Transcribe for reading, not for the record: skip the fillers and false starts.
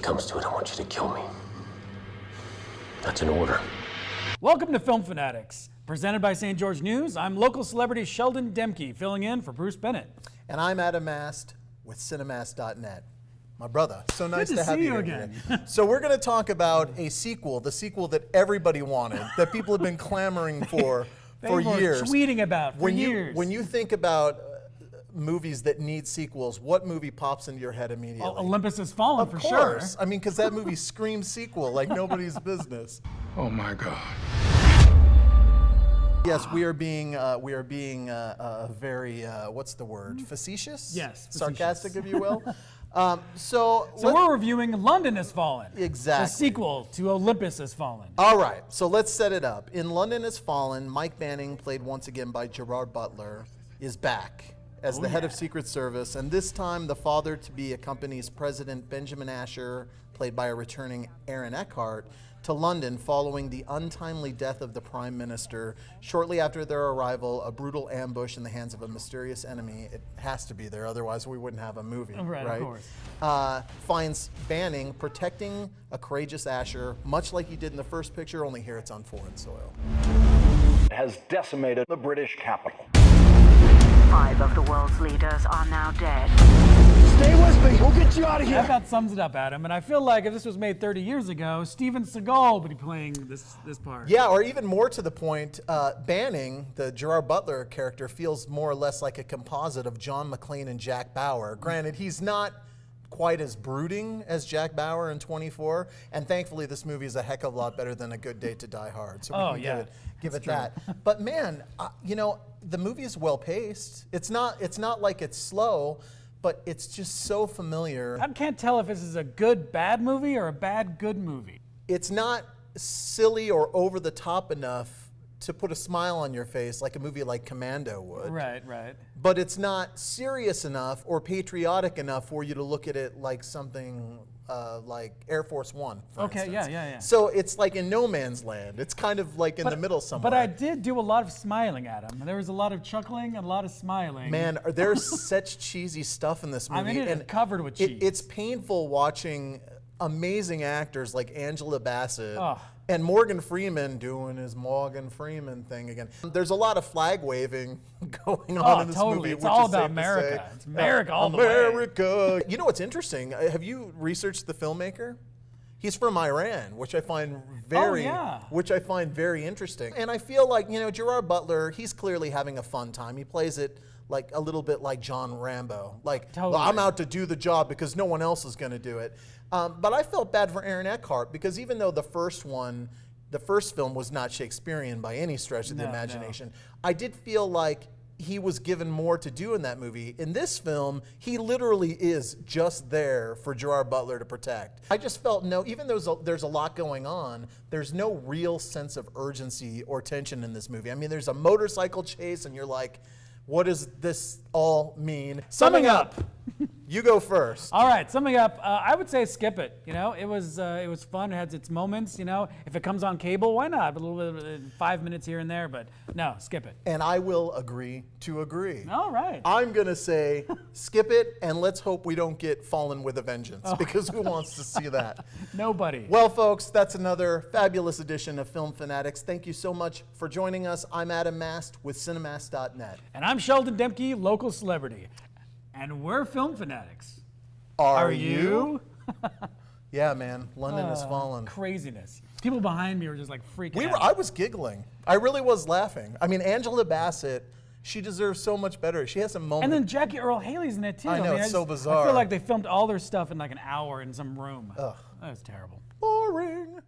comes to it, I want you to kill me. That's an order. Welcome to Film Fanatics. Presented by St. George News, I'm local celebrity Sheldon Demke, filling in for Bruce Bennett. And I'm Adam Mast with Cinemast.net. My brother, so nice Good to have see you you here again. today. So we're going to talk about a sequel, the sequel that everybody wanted, that people have been clamoring for years. Tweeting about for years. When you think about movies that need sequels, what movie pops into your head immediately? Olympus Has Fallen, for sure. Of course. I mean, because that movie screams sequel like nobody's business. Oh my God. Yes, we are being very what's the word? Facetious? Yes, facetious. Sarcastic, if you will. So we're reviewing London Has Fallen. Exactly. The sequel to Olympus Has Fallen. All right, so let's set it up. In London Has Fallen, Mike Banning, played once again by Gerard Butler, is back as the head of Secret Service, and this time the father-to-be accompanies President Benjamin Asher, played by a returning Aaron Eckhart, to London following the untimely death of the Prime Minister. Shortly after their arrival, a brutal ambush in the hands of a mysterious enemy, it has to be there, otherwise we wouldn't have a movie, right? Of course. Finds Banning protecting a courageous Asher, much like he did in the first picture, only here it's on foreign soil. Has decimated the British capital. 5 of the world's leaders are now dead. Stay with me. We'll get you out of here. That about sums it up, Adam. And I feel like if this was made 30 years ago, Steven Seagal would be playing this part. Yeah, or even more to the point, Banning, the Gerard Butler character, feels more or less like a composite of John McClane and Jack Bauer. Granted, he's not quite as brooding as Jack Bauer in 24, and thankfully this movie is a heck of a lot better than A Good Day to Die Hard. So we can give it that. But man, you know, the movie is well paced. It's not like it's slow, but it's just so familiar. I can't tell if this is a good bad movie or a bad good movie. It's not silly or over the top enough to put a smile on your face like a movie like Commando would. Right. But it's not serious enough or patriotic enough for you to look at it like something like Air Force One, for instance. Yeah. So it's like in no man's land. It's kind of like in the middle somewhere. But I did do a lot of smiling, Adam. There was a lot of chuckling and a lot of smiling. Man, there's such cheesy stuff in this movie. I mean, it's covered with cheese. It's painful watching amazing actors like Angela Bassett and Morgan Freeman doing his Morgan Freeman thing again. There's a lot of flag waving going on in this movie. It's which all is about safe to America. say. It's America all the way. America. You know what's interesting? Have you researched the filmmaker? He's from Iran, which I find very interesting. And I feel like, you know, Gerard Butler, he's clearly having a fun time. He plays it like a little bit like John Rambo. Like, well, I'm out to do the job because no one else is going to do it. But I felt bad for Aaron Eckhart because even though the first film was not Shakespearean by any stretch of the imagination, I did feel like he was given more to do in that movie. In this film, he literally is just there for Gerard Butler to protect. I just felt even though there's a lot going on, there's no real sense of urgency or tension in this movie. I mean, there's a motorcycle chase and you're like, what does this all mean? Summing up. You go first. All right, summing up, I would say skip it. You know, it was fun. It has its moments. You know, if it comes on cable, why not? A little bit, 5 minutes here and there, but no, skip it. And I will agree to agree. All right. I'm gonna say skip it, and let's hope we don't get Fallen with a Vengeance because who wants to see that? Nobody. Well, folks, that's another fabulous edition of Film Fanatics. Thank you so much for joining us. I'm Adam Mast with Cinemast.net. And I'm Sheldon Demke, local celebrity. And we're Film Fanatics. Are you? Yeah, man. London Has Fallen. Craziness. People behind me were just like freaking out. I was giggling. I really was laughing. I mean, Angela Bassett, she deserves so much better. She has a moment. And then Jackie Earle Haley's in it too. I know, it's so bizarre. I feel like they filmed all their stuff in like an hour in some room. Ugh. That was terrible. Boring.